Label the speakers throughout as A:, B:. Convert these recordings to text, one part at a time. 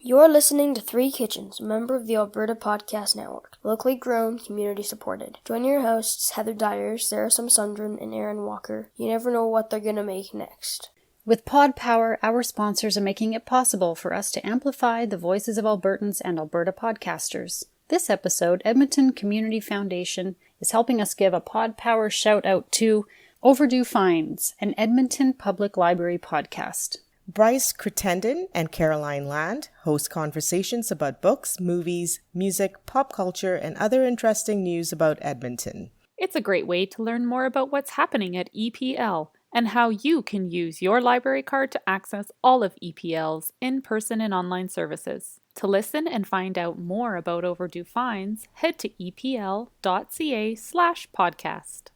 A: You're listening to Three Kitchens, a member of the Alberta Podcast Network, locally grown, community supported. Join your hosts, Heather Dyer, Sarah Sundren, and Aaron Walker. You never know what they're going to make next.
B: With Pod Power, our sponsors are making it possible for us to amplify the voices of Albertans and Alberta podcasters. This episode, Edmonton Community Foundation is helping us give a Pod Power shout out to Overdue Finds, an Edmonton Public Library podcast.
C: Bryce Crittenden and Caroline Land host conversations about books, movies, music, pop culture, and other interesting news about Edmonton.
D: It's a great way to learn more about what's happening at EPL and how you can use your library card to access all of EPL's in-person and online services. To listen and find out more about Overdue Finds, head to epl.ca/podcast.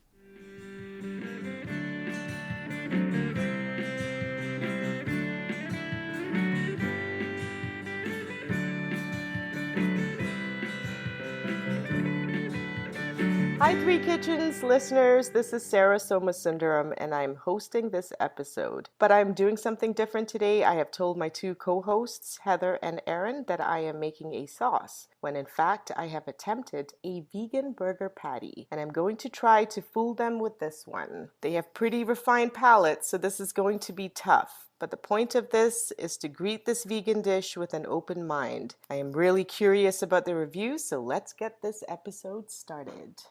C: Hi, Three Kitchens listeners. This is Sarah Somasundaram, and I'm hosting this episode. But I'm doing something different today. I have told my two co-hosts, Heather and Aaron, that I am making a sauce, when in fact I have attempted a vegan burger patty, and I'm going to try to fool them with this one. They have pretty refined palates, so this is going to be tough. But the point of this is to greet this vegan dish with an open mind. I am really curious about the review, so let's get this episode started.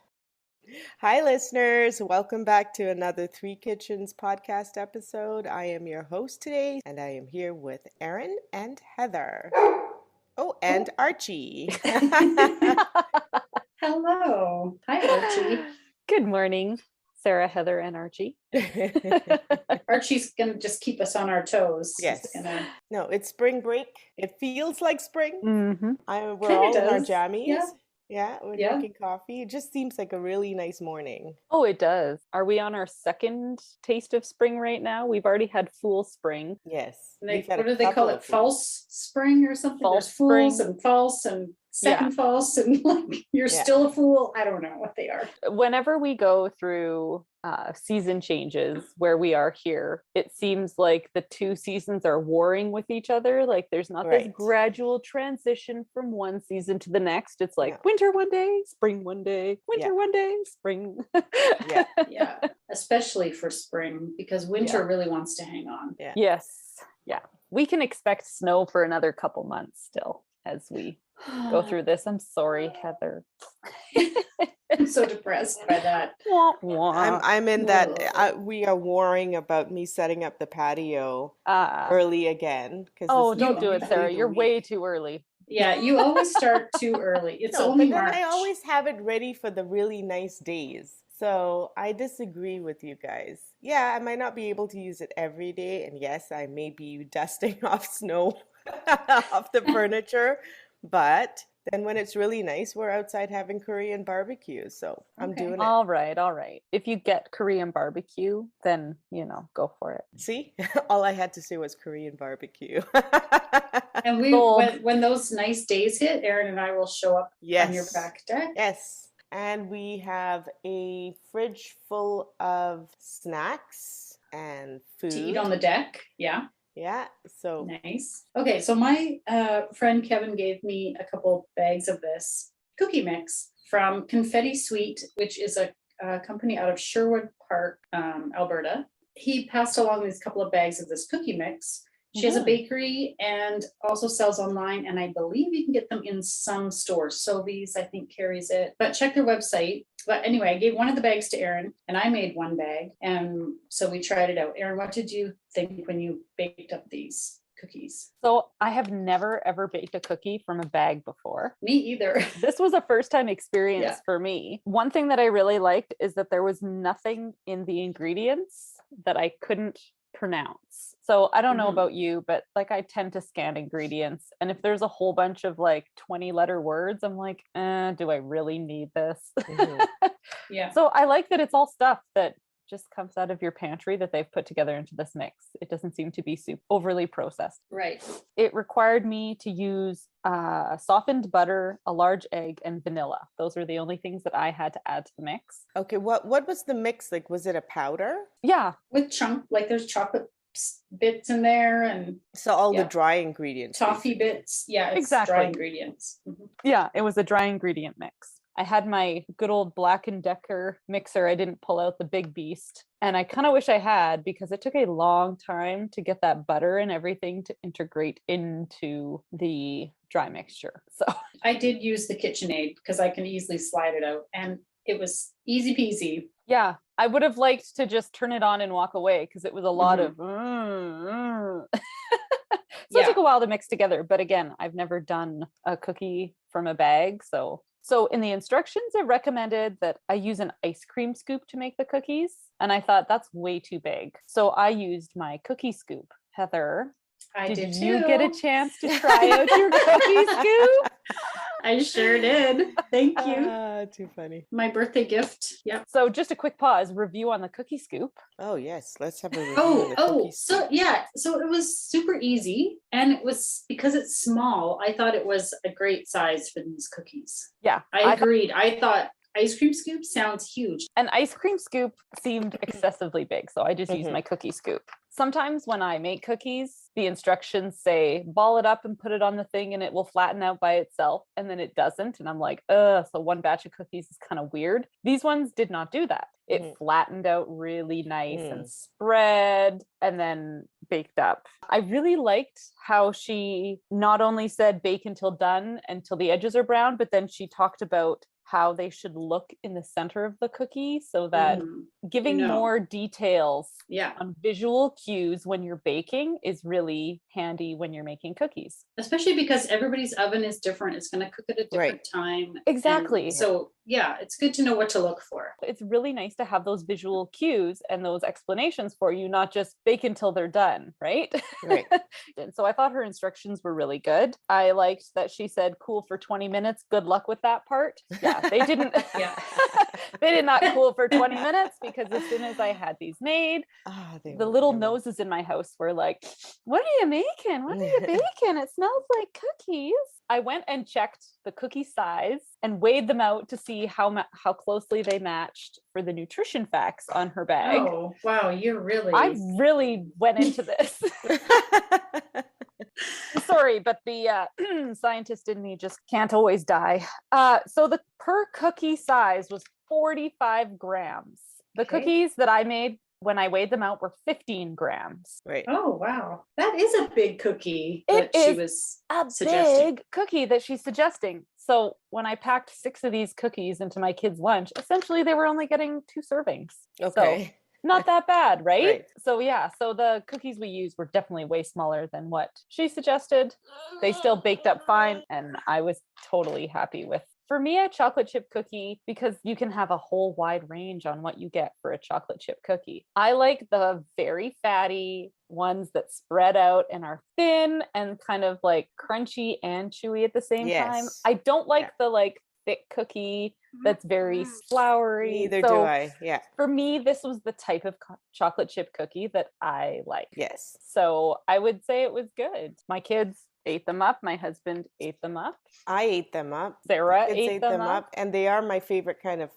C: Hi, listeners. Welcome back to another Three Kitchens podcast episode. I am your host today, and I am here with Aaron and Heather. Oh, and Archie.
B: Hello. Hi, Archie.
D: Good morning, Sarah, Heather, and Archie.
B: Archie's going to just keep us on our toes.
C: Yes. No, it's spring break. It feels like spring.
D: Mm-hmm.
C: We're all in our jammies.
B: Yeah.
C: We're drinking coffee. It just seems like a really nice morning.
D: Oh, it does. Are we on our second taste of spring right now? We've already had fool spring.
C: Yes.
B: What do they call it? False spring or something?
D: False
B: There's fools
D: spring.
B: and false and second false and like you're still a fool. I don't know what they are.
D: Whenever we go through season changes where we are here, it seems like the two seasons are warring with each other. Like there's not this gradual transition from one season to the next. It's like winter one day, spring one day, winter one day, spring.
B: Yeah. Especially for spring because winter really wants to hang on.
C: Yeah.
D: Yes. Yeah. We can expect snow for another couple months still as we go through this. I'm sorry, Heather.
B: I'm so depressed by that.
C: I'm in that. We are warring about me setting up the patio early again.
D: Don't do it, Sarah. You're way too early.
B: Yeah, you always start too early. It's only March.
C: I always have it ready for the really nice days. So I disagree with you guys. Yeah, I might not be able to use it every day. And yes, I may be dusting off snow off the furniture. But then when it's really nice, we're outside having Korean barbecue. So I'm doing it.
D: All right. If you get Korean barbecue, then, go for it.
C: See, all I had to say was Korean barbecue.
B: And when those nice days hit, Aaron and I will show up on your back deck.
C: Yes. And we have a fridge full of snacks and food.
B: To eat on the deck. Yeah.
C: Yeah, so
B: nice. Okay, so my friend Kevin gave me a couple bags of this cookie mix from Confetti Sweets, which is a company out of Sherwood Park, Alberta. He passed along these couple of bags of this cookie mix. She has a bakery and also sells online, and I believe you can get them in some stores. Sobeys, I think, carries it, but check their website. But anyway, I gave one of the bags to Aaron, and I made one bag, and so we tried it out. Aaron, what did you think when you baked up these cookies?
D: So I have never, ever baked a cookie from a bag before.
B: Me either.
D: This was a first-time experience for me. One thing that I really liked is that there was nothing in the ingredients that I couldn't pronounce. So I don't know about you, but like I tend to scan ingredients, and if there's a whole bunch of like 20-letter words, I'm like, do I really need this?
B: Yeah.
D: So I like that it's all stuff that just comes out of your pantry that they've put together into this mix. It doesn't seem to be overly processed.
B: Right.
D: It required me to use softened butter, a large egg, and vanilla. Those are the only things that I had to add to the mix.
C: Okay, what was the mix like? Was it a powder?
D: Yeah.
B: With there's chocolate bits in there and
C: So all the dry ingredients.
B: Toffee bits. Yeah, it's
D: Exactly.
B: dry ingredients.
D: Yeah, it was a dry ingredient mix. I had my good old Black & Decker mixer. I didn't pull out the big beast. And I kind of wish I had, because it took a long time to get that butter and everything to integrate into the dry mixture. So
B: I did use the KitchenAid because I can easily slide it out, and it was easy peasy.
D: Yeah, I would have liked to just turn it on and walk away, because it was a lot of so it took a while to mix together. But again, I've never done a cookie from a bag. So in the instructions, it recommended that I use an ice cream scoop to make the cookies. And I thought that's way too big. So I used my cookie scoop. Heather, did you get a chance to try out your cookie scoop?
B: I sure did. Thank you.
C: Too funny.
B: My birthday gift. Yep.
D: So just a quick pause, review on the cookie scoop.
C: Oh yes, let's have a review. On the cookie scoop.
B: So it was super easy, and it was, because it's small, I thought it was a great size for these cookies.
D: Yeah,
B: I agreed. I thought ice cream scoop sounds huge.
D: An ice cream scoop seemed excessively big, so I just used my cookie scoop. Sometimes when I make cookies, the instructions say ball it up and put it on the thing and it will flatten out by itself, and then it doesn't. And I'm like, so one batch of cookies is kind of weird. These ones did not do that. It flattened out really nice and spread and then baked up. I really liked how she not only said bake until done, until the edges are brown, but then she talked about how they should look in the center of the cookie, so that giving more details on visual cues when you're baking is really handy when you're making cookies.
B: Especially because everybody's oven is different. It's going to cook at a different time.
D: Exactly.
B: And so yeah, it's good to know what to look for.
D: It's really nice to have those visual cues and those explanations for you, not just bake until they're done, right?
C: Right.
D: And so I thought her instructions were really good. I liked that she said cool for 20 minutes. Good luck with that part. Yeah, they didn't. They did not cool for 20 minutes, because as soon as I had these made, the little noses in my house were like, what are you making? What are you baking? It smells like cookies. I went and checked the cookie size and weighed them out to see how closely they matched for the nutrition facts on her bag.
B: Oh, wow.
D: I really went into this. Sorry, but the scientist in me just can't always die. So the per cookie size was 45 grams. The cookies that I made when I weighed them out were 15 grams.
C: Right.
B: Oh, wow. That is a big cookie.
D: She was a big cookie that she's suggesting. So when I packed 6 of these cookies into my kids' lunch, essentially they were only getting 2 servings.
C: Okay.
D: So not that bad, right? So so the cookies we used were definitely way smaller than what she suggested. They still baked up fine, and I was totally happy with. For me, a chocolate chip cookie, because you can have a whole wide range on what you get for a chocolate chip cookie. I like the very fatty ones that spread out and are thin and kind of like crunchy and chewy at the same time. I don't like the like thick cookie that's very floury.
C: Neither do I. Yeah.
D: For me, this was the type of chocolate chip cookie that I like.
C: Yes.
D: So I would say it was good. My kids ate them up. My husband ate them up.
C: I ate them up.
D: Sarah ate them up.
C: And they are my favorite kind of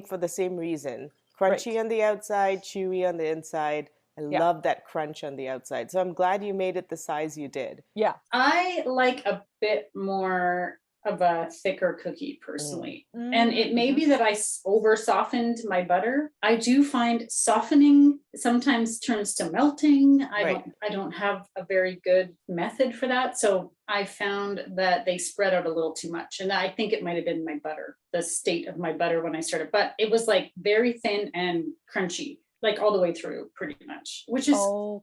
C: for the same reason. Crunchy on the outside, chewy on the inside. I love that crunch on the outside. So I'm glad you made it the size you did.
D: Yeah.
B: I like a bit more of a thicker cookie personally. And it may be that I over softened my butter. I do find softening sometimes turns to melting. I don't have a very good method for that. So I found that they spread out a little too much. And I think it might have been my butter, the state of my butter when I started, but it was like very thin and crunchy, like all the way through pretty much, which is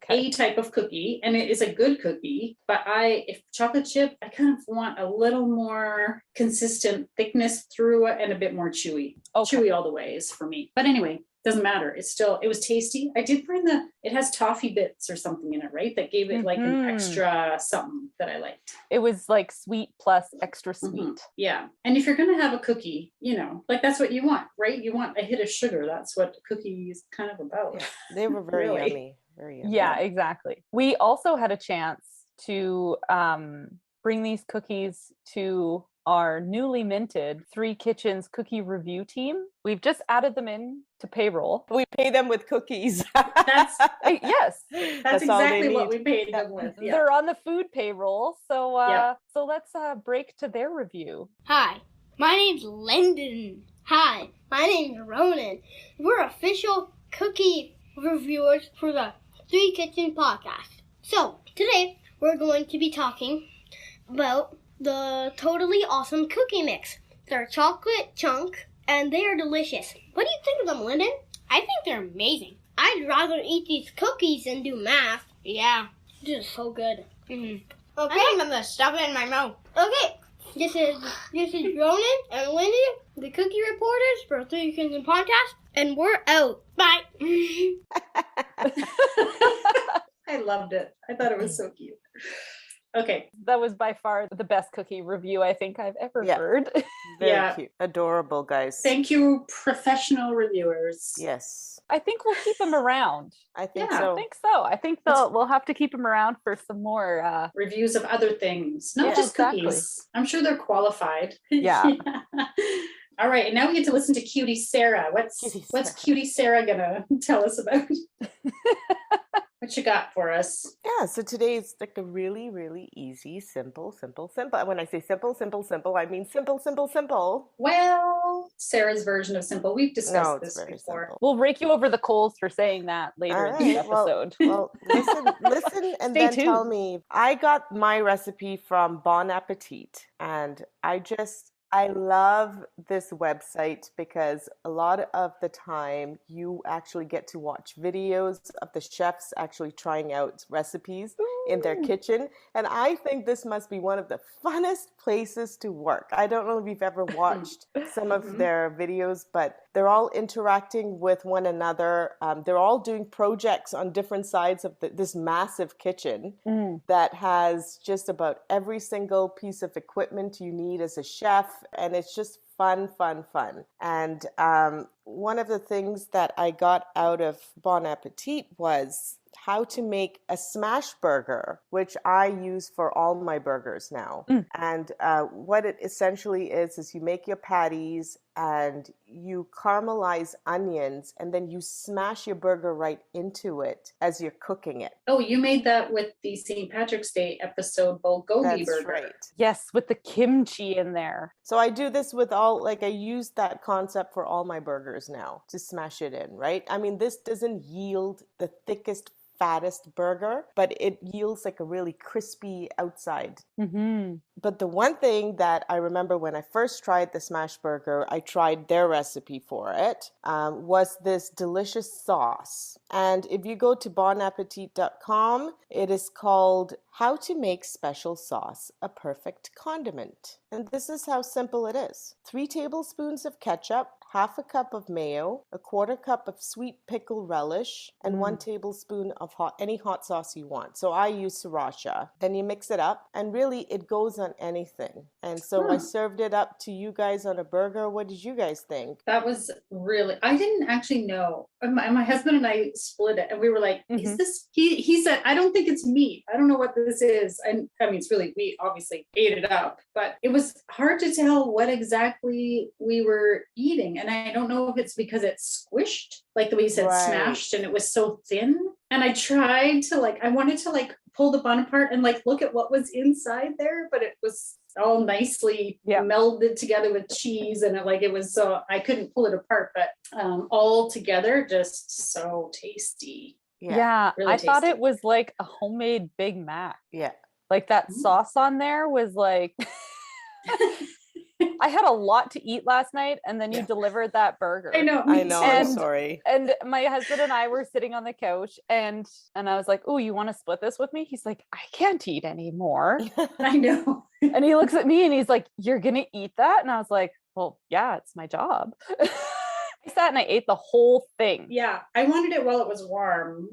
B: a type of cookie, and it is a good cookie. But if chocolate chip, I kind of want a little more consistent thickness through it and a bit more chewy. Chewy all the way is for me. But anyway, doesn't matter. It was tasty. I did find it has toffee bits or something in it, right? That gave it like an extra something that I liked.
D: It was like sweet plus extra sweet.
B: Yeah. And if you're going to have a cookie, like that's what you want, right? You want a hit of sugar. That's what cookie is kind of about.
C: Yeah. They were very yummy. Very yummy.
D: Yeah, exactly. We also had a chance to bring these cookies to our newly minted Three Kitchens cookie review team. We've just added them in to payroll.
C: We pay them with cookies.
B: That's
D: Yes,
B: that's
C: all they
B: exactly what
C: need.
B: we paid them with. Yeah.
D: they're on the food payroll. So
B: Yep.
D: so let's break to their review.
A: Hi, my name's Lyndon. Hi, my name's Ronan. We're official cookie reviewers for the Three Kitchen podcast. So, today we're going to be talking about the totally awesome cookie mix. They're chocolate chunk and they are delicious. What do you think of them, Lyndon? I think they're amazing. I'd rather eat these cookies than do math. Yeah, this is so good. Okay. I think I'm gonna stuff it in my mouth. Okay. This is Ronan and Lyndon, the cookie reporters for Three Kitchen podcast, and we're out. Bye.
B: I loved it. I thought it was so cute. Okay.
D: That was by far the best cookie review I think I've ever heard.
C: Very cute. Adorable, guys.
B: Thank you, professional reviewers.
C: Yes.
D: I think we'll keep them around.
C: I think
B: Yeah.
C: so.
D: I think so. I think we'll have to keep them around for some more.
B: Reviews of other things, not
D: Yeah,
B: just
D: exactly.
B: cookies. I'm sure they're qualified.
D: Yeah.
B: All right, and now we get to listen to Cutie Sarah. What's Cutie Sarah gonna tell us about? What you got for us?
C: Yeah, so today is like a really, really easy, simple. When I say simple, I mean simple.
B: Well, Sarah's version of simple. We've
C: No,
B: discussed
C: it's
B: this
C: very
B: before.
C: simple.
D: We'll rake you over the coals for saying that later in the episode.
C: Well, listen and
D: Stay
C: then
D: tuned.
C: tell me. I got my recipe from Bon Appetit, and I love this website because a lot of the time you actually get to watch videos of the chefs actually trying out recipes in their kitchen. And I think this must be one of the funnest places to work. I don't know if you've ever watched some of their videos, but they're all interacting with one another. They're all doing projects on different sides of this massive kitchen that has just about every single piece of equipment you need as a chef. And it's just fun. And one of the things that I got out of Bon Appetit was how to make a smash burger, which I use for all my burgers now. And what it essentially is you make your patties and you caramelize onions and then you smash your burger right into it as you're cooking it.
B: Oh, you made that with the St. Patrick's Day episode bulgogi
C: That's
B: burger.
C: right.
D: Yes, with the kimchi in there.
C: So I do this with I use that concept for all my burgers now to smash it in, right? I mean, this doesn't yield the thickest, fattest burger, but it yields like a really crispy outside. But the one thing that I remember when I first tried the smash burger, I tried their recipe for it, was this delicious sauce. And if you go to bonappetit.com, it is called How to Make Special Sauce a Perfect Condiment. And this is how simple it is. 3 tablespoons of ketchup, half a cup of mayo, a quarter cup of sweet pickle relish, and 1 tablespoon of any hot sauce you want. So I use sriracha. Then you mix it up, and really it goes on anything. And so I served it up to you guys on a burger. What did you guys think?
B: That was really, I didn't actually know. My husband and I split it and we were like, is this, he said, I don't think it's meat. I don't know what this is. And I mean, it's really, we obviously ate it up, but it was hard to tell what exactly we were eating. And I don't know if it's because it's squished, like the way you said, smashed, and it was so thin. And I tried to I wanted to pull the bun apart and look at what was inside there, but it was all nicely melded together with cheese, and it was so I couldn't pull it apart, but all together just so tasty.
D: Yeah,
B: really
D: I thought
B: tasty.
D: it was like a homemade Big Mac.
C: Yeah.
D: Like that sauce on there was like I had a lot to eat last night, and then you delivered that burger.
B: I know.
C: I'm sorry.
D: And my husband and I were sitting on the couch, and I was like, "Oh, you want to split this with me?" He's like, "I can't eat anymore."
B: I know.
D: And he looks at me and he's like, "You're gonna eat that?" And I was like, "Well, yeah, it's my job." I sat and I ate the whole thing.
B: Yeah, I wanted it while it was warm.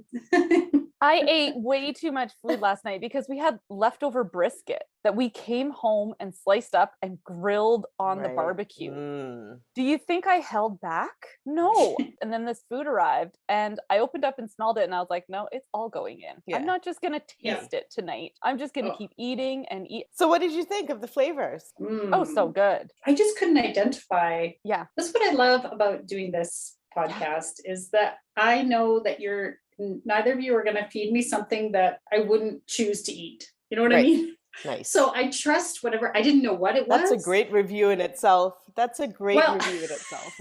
D: I ate way too much food last night because we had leftover brisket that we came home and sliced up and grilled on the barbecue. Do you think I held back? No. And then this food arrived and I opened up and smelled it and I was like, no, it's all going in. Yeah. I'm not just going to taste it tonight. I'm just going to keep eating and eat.
C: So what did you think of the flavors?
D: Oh, so good.
B: I just couldn't identify.
D: Yeah.
B: That's what I love about doing this podcast is that I know that neither of you are going to feed me something that I wouldn't choose to eat. You know what I mean?
C: Nice.
B: So I trust whatever. I didn't know what it was.
C: That's a great review in itself. Review in itself.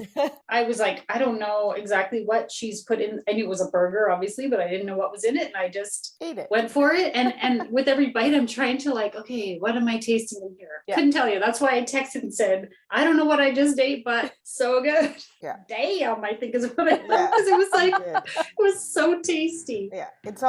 B: I was like, I don't know exactly what she's put in. I knew it was a burger, obviously, but I didn't know what was in it. And I just
C: ate it.
B: Went for it. And with every bite, I'm trying to like, okay, what am I tasting in here? Yeah. Couldn't tell you. That's why I texted and said, I don't know what I just ate, but so good.
C: Yeah.
B: Damn, I think is what I thought. Because it was like, it was so tasty.
C: Yeah. It's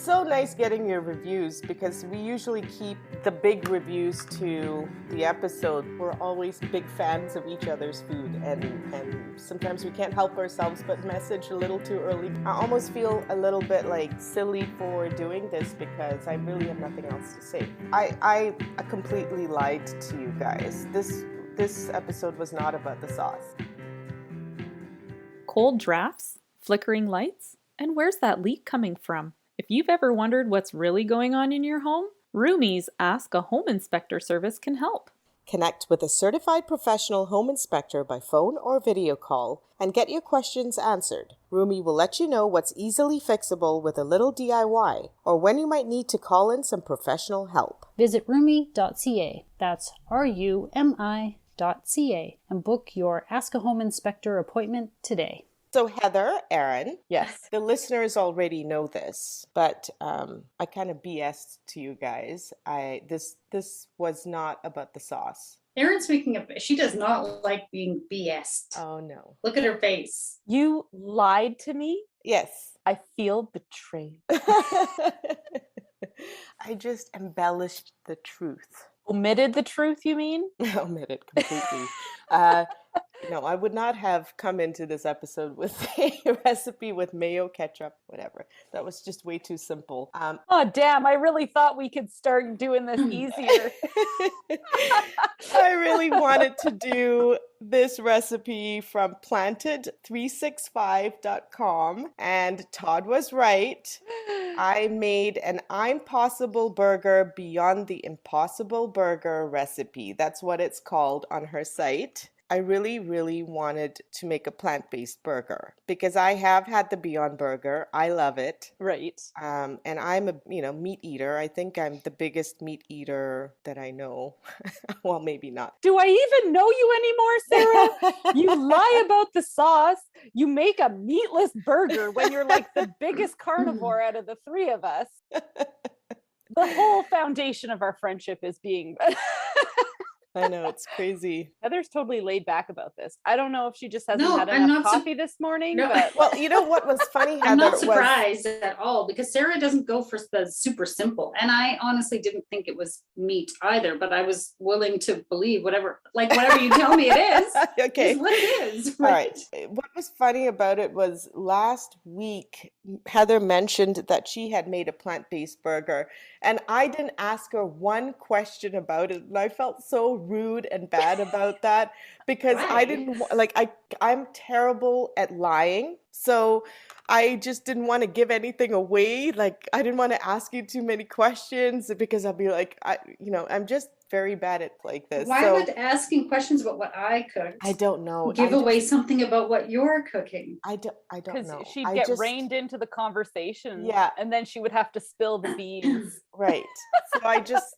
C: so nice getting your reviews because we usually keep the big reviews to the episode. We're always big fans of each other's food and sometimes we can't help ourselves but message a little too early. I almost feel a little bit like silly for doing this because I really have nothing else to say. I completely lied to you guys. This episode was not about the sauce.
E: Cold drafts, flickering lights, and where's that leak coming from? If you've ever wondered what's really going on in your home, Roomy's Ask a Home Inspector service can help.
C: Connect with a certified professional home inspector by phone or video call and get your questions answered. Roomy will let you know what's easily fixable with a little DIY or when you might need to call in some professional help.
F: Visit roomy.ca, that's RUMI.ca, and book your Ask a Home Inspector appointment today.
C: So Heather, Aaron,
D: yes,
C: the listeners already know this, but I kind of BS'd to you guys. This was not about the sauce.
B: Erin's she does not like being BS'd.
C: Oh no.
B: Look at her face.
D: You lied to me?
C: Yes.
D: I feel betrayed.
C: I just embellished the truth.
D: Omitted the truth, you mean?
C: Omitted completely. No, I would not have come into this episode with a recipe with mayo, ketchup, whatever. That was just way too simple.
D: Oh, damn. I really thought we could start doing this easier.
C: I really wanted to do this recipe from planted365.com, and Todd was right. I made an I'm Possible burger beyond the Impossible burger recipe. That's what it's called on her site. I really, really wanted to make a plant-based burger because I have had the Beyond Burger. I love it.
D: Right.
C: And I'm a meat eater. I think I'm the biggest meat eater that I know. Well, maybe not.
D: Do I even know you anymore, Sarah? You lie about the sauce. You make a meatless burger when you're like the biggest carnivore out of the three of us. The whole foundation of our friendship is being...
C: I know, it's crazy.
D: Heather's totally laid back about this. I don't know if she just hasn't had enough coffee this morning.
B: No.
D: But...
C: Well, you know what was funny, Heather?
B: I'm not surprised at all because Sarah doesn't go for the super simple. And I honestly didn't think it was meat either, but I was willing to believe whatever you tell me it is.
C: Okay.
B: Is what it is.
C: Right? All right. What was funny about it was last week, Heather mentioned that she had made a plant-based burger. And I didn't ask her one question about it. And I felt so rude and bad about that because I didn't I'm terrible at lying. So I just didn't want to give anything away. Like I didn't want to ask you too many questions because I'll be like, I'm just very bad at like this.
B: Why would asking questions about what I cooked?
C: I don't know.
B: Give away something about what you're cooking.
C: I don't know.
D: Because she'd get reined into the conversation.
C: Yeah.
D: And then she would have to spill the beans.
C: Right. So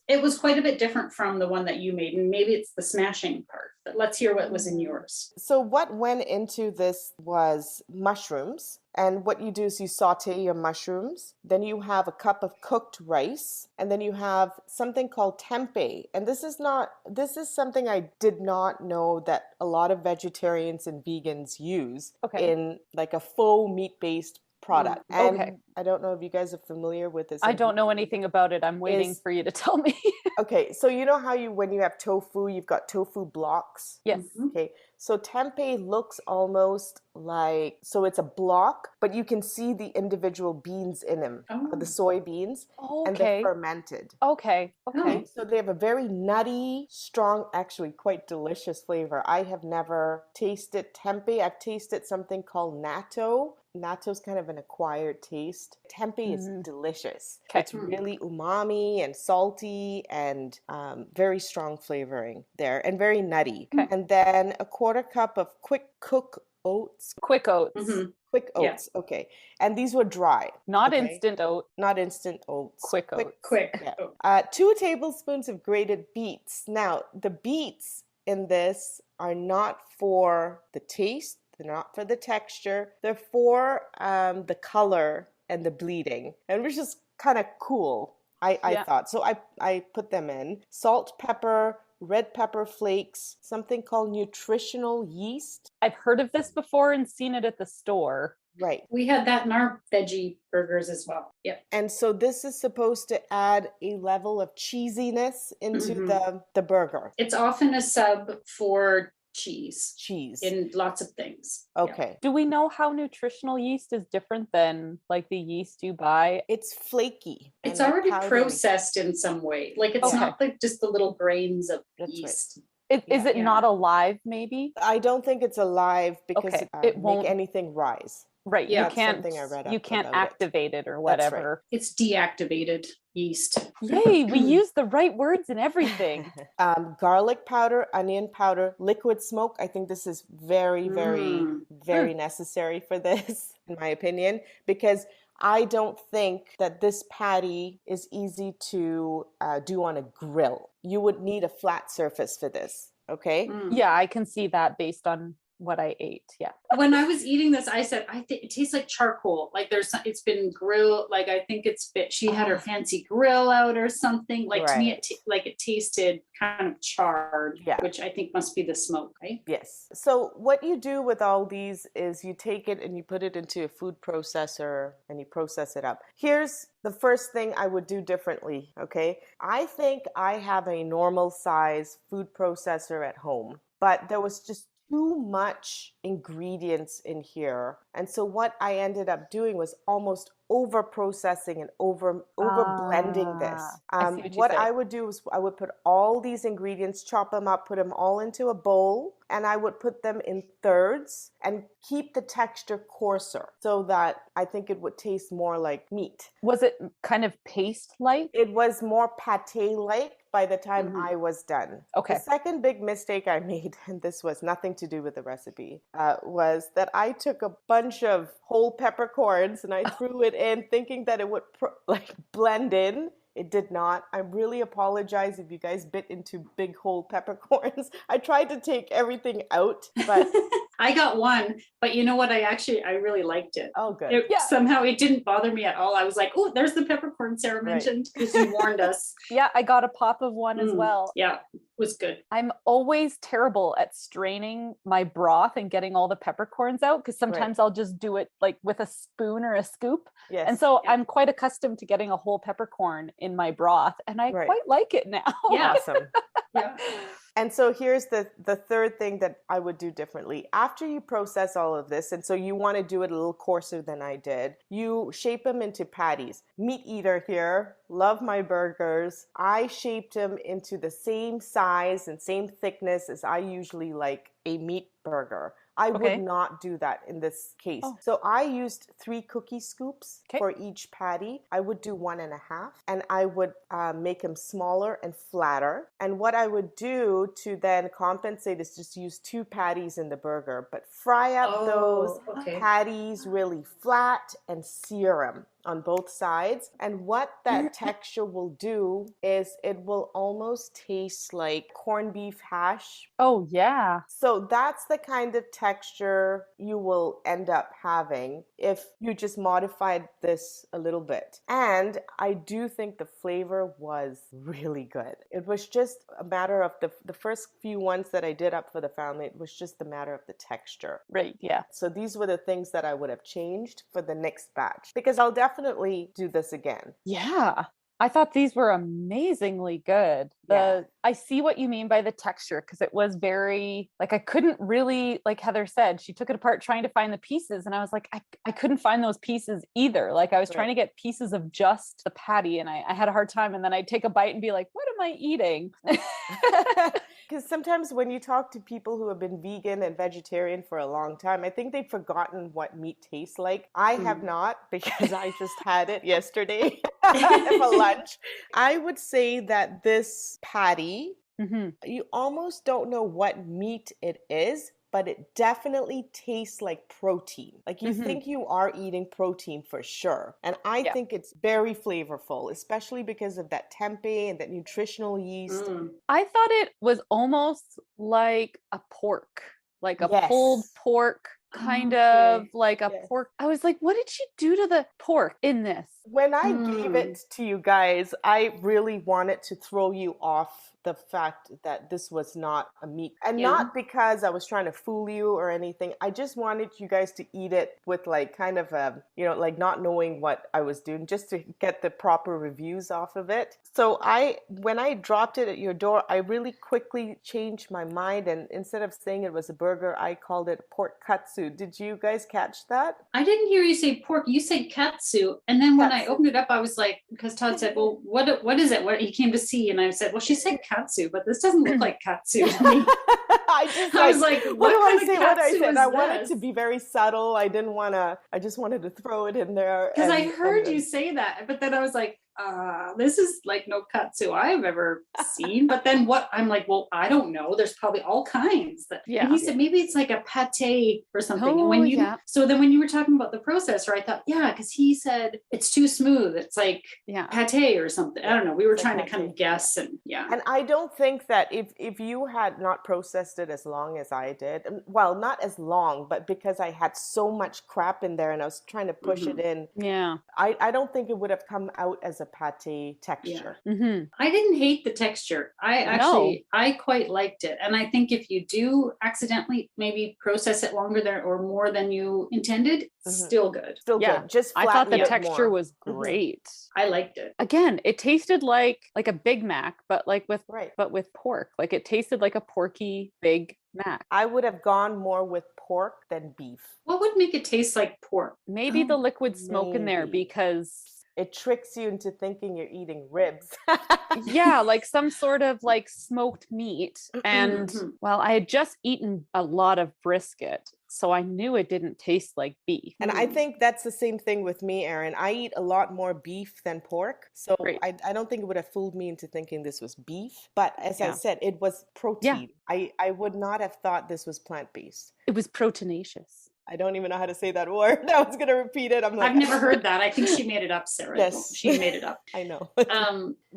B: it was quite a bit different from the one that you made. And maybe it's the smashing part. But let's hear what was in yours.
C: So what went into this was mushrooms. And what you do is you saute your mushrooms. Then you have a cup of cooked rice. And then you have something called tempeh. And this is something I did not know that a lot of vegetarians and vegans use in like a faux meat-based product. And
D: Okay.
C: I don't know if you guys are familiar with this.
D: I don't know anything about it. I'm waiting for you to tell me.
C: Okay, so you know how when you have tofu, you've got tofu blocks?
D: Yes.
C: Okay, so tempeh looks almost like, so it's a block, but you can see the individual beans in them, the soybeans, and they're fermented.
D: Okay.
C: So they have a very nutty, strong, actually quite delicious flavor. I have never tasted tempeh. I've tasted something called natto. Natto's kind of an acquired taste. Tempeh is delicious.
D: Okay.
C: It's really umami and salty and very strong flavoring there and very nutty.
D: Okay.
C: And then a quarter cup of quick cook oats.
D: Quick oats.
C: Quick oats, okay. And these were dry.
D: Not instant oat.
C: Not instant oats.
D: Quick oats.
B: Quick.
C: Yeah. 2 tablespoons of grated beets. Now, the beets in this are not for the taste. They're not for the texture. They're for the color and the bleeding, and which is kind of cool, I thought. So I put them in. Salt, pepper, red pepper flakes, something called nutritional yeast.
D: I've heard of this before and seen it at the store.
C: Right.
B: We had that in our veggie burgers as well. Yep.
C: And so this is supposed to add a level of cheesiness into the burger.
B: It's often a sub for cheese in lots of things.
C: Okay.
B: Yeah.
D: Do we know how nutritional yeast is different than like the yeast you buy?
C: It's flaky.
B: It's already processed in some way. Like it's not like just the little grains of yeast.
C: Right.
D: Is it not alive maybe?
C: I don't think it's alive because it won't make anything rise.
D: Right.
B: Yeah.
D: You can't activate it or whatever.
C: Right.
B: It's deactivated yeast.
D: Yay, we use the right words and everything.
C: Garlic powder, onion powder, liquid smoke. I think this is very, very necessary for this, in my opinion, because I don't think that this patty is easy to do on a grill. You would need a flat surface for this. Okay.
D: Yeah, I can see that based on what I ate. Yeah.
B: When I was eating this, I said, it tastes like charcoal. Like it's been grilled. Like I think she had her fancy grill out or something. Like to me, it tasted kind of charred, which I think must be the smoke, right?
C: Yes. So what you do with all these is you take it and you put it into a food processor and you process it up. Here's the first thing I would do differently. Okay. I think I have a normal size food processor at home, but there was just too much ingredients in here. And so what I ended up doing was almost over processing and over blending this. What I would do is I would put all these ingredients, chop them up, put them all into a bowl, and I would put them in thirds and keep the texture coarser so that I think it would taste more like meat.
D: Was it kind of paste-like?
C: It was more pate-like by the time I was done.
D: Okay.
C: The second big mistake I made, and this was nothing to do with the recipe, was that I took a bunch of whole peppercorns and I threw it in thinking that it would blend in. It did not. I really apologize if you guys bit into big whole peppercorns. I tried to take everything out, but
B: I got one, but you know what? I really liked it.
C: Oh, good.
B: Somehow it didn't bother me at all. I was like, oh, there's the peppercorn Sarah mentioned because you warned us.
D: Yeah, I got a pop of one as well.
B: Yeah, it was good.
D: I'm always terrible at straining my broth and getting all the peppercorns out because sometimes I'll just do it like with a spoon or a scoop.
C: Yes.
D: And so I'm quite accustomed to getting a whole peppercorn in my broth and I quite like it now.
B: Yeah.
C: Awesome.
B: Yeah.
C: And so here's the third thing that I would do differently. After you process all of this, and so you want to do it a little coarser than I did, you shape them into patties. Meat eater here, love my burgers. I shaped them into the same size and same thickness as I usually like a meat burger. I would not do that in this case. Oh. So I used 3 cookie scoops for each patty. I would do 1.5, and I would make them smaller and flatter. And what I would do to then compensate is just use 2 patties in the burger, but fry up those patties really flat and sear them. on both sides. And what that texture will do is it will almost taste like corned beef hash.
D: Oh, yeah.
C: So that's the kind of texture you will end up having if you just modified this a little bit. And I do think the flavor was really good. It was just a matter of the first few ones that I did up for the family, it was just a matter of the texture.
D: Right, yeah.
C: So these were the things that I would have changed for the next batch, because I'll definitely do this again.
D: Yeah. I thought these were amazingly good. I see what you mean by the texture, because it was very, like, I couldn't really, like Heather said, she took it apart trying to find the pieces, and I was like, I couldn't find those pieces either. Like, I was trying to get pieces of just the patty, and I had a hard time, and then I'd take a bite and be like, what am I eating?
C: Because sometimes when you talk to people who have been vegan and vegetarian for a long time, I think they've forgotten what meat tastes like. I have not, because I just had it yesterday for lunch. I would say that this patty, you almost don't know what meat it is, but it definitely tastes like protein. Like you think you are eating protein for sure. And I think it's very flavorful, especially because of that tempeh and that nutritional yeast.
D: I thought it was almost like a pork, like a pulled pork, kind of like a pork. I was like, what did she do to the pork in this?
C: When I gave it to you guys, I really wanted to throw you off the fact that this was not a meat, and not because I was trying to fool you or anything. I just wanted you guys to eat it with like kind of a, like not knowing what I was doing, just to get the proper reviews off of it. So when I dropped it at your door, I really quickly changed my mind, and instead of saying it was a burger, I called it pork katsu. Did you guys catch that?
B: I didn't hear you say pork. You said katsu, and then when I opened it up, I was like, because Todd said, "Well, what is it? What he came to see?" And I said, "Well, she said katsu, but this doesn't look like katsu to me." I was like,
C: what do I say? What I
B: katsu
C: said?
B: is
C: I wanted
B: this?
C: to be very subtle. I didn't want to. I just wanted to throw it in there.
B: Because I heard you say that, but then I was like, this is like no katsu I've ever seen. But then I'm like, well, I don't know. There's probably all kinds. And he said maybe it's like a pate or something. And when so then when you were talking about the processor, I thought, because he said it's too smooth. It's like pate or something. I don't know. We were trying to kind of guess, and
C: And I don't think that if you had not processed it as long as I did, well, not as long, but because I had so much crap in there and I was trying to push it in.
D: Yeah.
C: I don't think it would have come out as a pate texture.
B: I didn't hate the texture. I quite liked it. And I think if you do accidentally maybe process it longer or more than you intended, still good.
C: Still good. Just
D: I thought the
C: flatten it
D: texture
C: more.
D: was great.
B: I liked it.
D: Again, it tasted like a Big Mac, but with pork. Like it tasted like a porky Big Mac.
C: I would have gone more with pork than beef.
B: What would make it taste like pork?
D: Maybe the liquid smoke in there, because
C: it tricks you into thinking you're eating ribs.
D: Like some sort of like smoked meat. And well, I had just eaten a lot of brisket, so I knew it didn't taste like beef.
C: And I think that's the same thing with me, Erin. I eat a lot more beef than pork. So I don't think it would have fooled me into thinking this was beef. But as I said, it was protein. I would not have thought this was plant-based.
D: It was proteinaceous.
C: I don't even know how to say that word. I was going to repeat it.
B: I've never heard that. I think she made it up, Sarah.
C: Yes.
B: She made it up.
C: I know.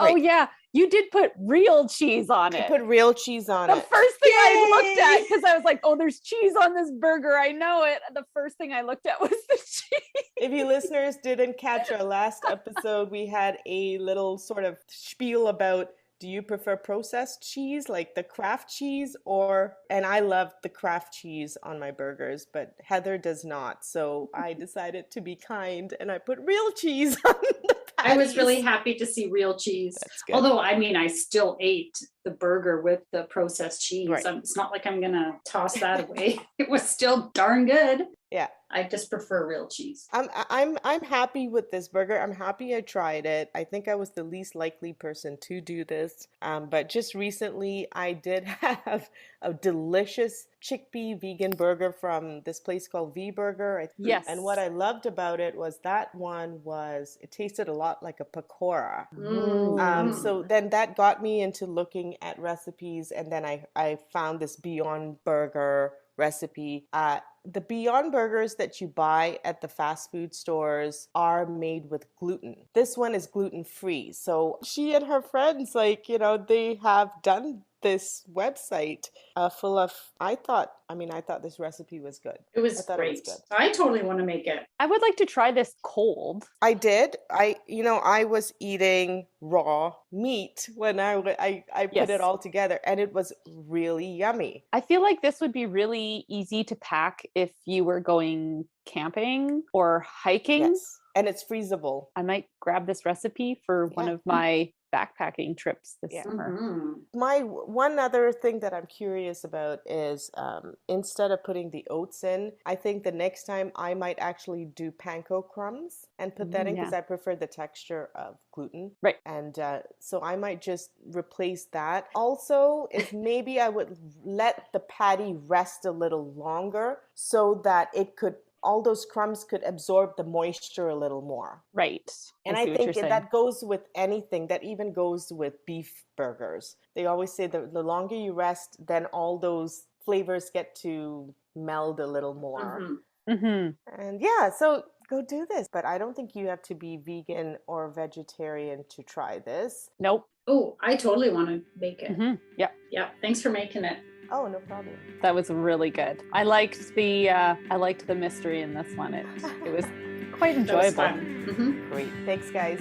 D: Oh, yeah. You did put real cheese on it.
C: I put real cheese on
D: it. The first thing I looked at, because I was like, oh, there's cheese on this burger. I know it. The first thing I looked at was the cheese.
C: If you listeners didn't catch our last episode, we had a little sort of spiel about, do you prefer processed cheese, like the Kraft cheese, and I love the Kraft cheese on my burgers, but Heather does not. So I decided to be kind and I put real cheese on the patties.
B: I was really happy to see real cheese.
C: That's good.
B: Although, I mean, I still ate the burger with the processed cheese.
C: Right.
B: It's not like I'm going to toss that away. It was still darn good.
C: Yeah.
B: I just prefer real cheese.
C: I'm happy with this burger. I'm happy I tried it. I think I was the least likely person to do this. But just recently I did have a delicious chickpea vegan burger from this place called V Burger.
D: Yes.
C: And what I loved about it was it tasted a lot like a pakora. So then that got me into looking at recipes, and then I found this Beyond Burger recipe. the Beyond Burgers that you buy at the fast food stores are made with gluten. This one is gluten free. So she and her friends, like, they have done this website full of, I thought this recipe was good.
B: It was great. I totally want to make it.
D: I would like to try this cold.
C: I did. I was eating raw meat when I put it all together, and it was really yummy.
D: I feel like this would be really easy to pack if you were going camping or hiking.
C: Yes. And it's freezable.
D: I might grab this recipe for one of my backpacking trips this summer.
B: Mm-hmm.
C: My one other thing that I'm curious about is instead of putting the oats in, I think the next time I might actually do panko crumbs and put that in because I prefer the texture of gluten.
D: Right.
C: And so I might just replace that. Also, if maybe I would let the patty rest a little longer so that all those crumbs could absorb the moisture a little more.
D: Right.
C: And I think that goes with anything. That even goes with beef burgers. They always say that the longer you rest, then all those flavors get to meld a little more.
D: Mm-hmm. Mm-hmm.
C: And so go do this. But I don't think you have to be vegan or vegetarian to try this.
D: Nope.
B: Oh, I totally want to make it.
D: Mm-hmm. Yep.
B: Yeah. Thanks for making it.
C: Oh, no problem.
D: That was really good. I liked the mystery in this one. It was quite enjoyable.
B: That was fun. Mm-hmm.
C: Great. Thanks, guys.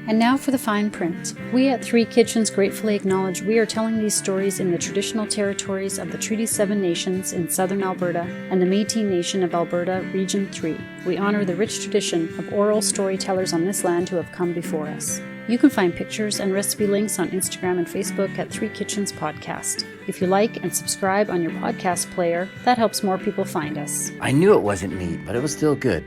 F: And now for the fine print. We at Three Kitchens gratefully acknowledge we are telling these stories in the traditional territories of the Treaty 7 nations in southern Alberta and the Métis Nation of Alberta, Region 3. We honor the rich tradition of oral storytellers on this land who have come before us. You can find pictures and recipe links on Instagram and Facebook at Three Kitchens Podcast. If you like and subscribe on your podcast player, that helps more people find us.
G: I knew it wasn't meat, but it was still good.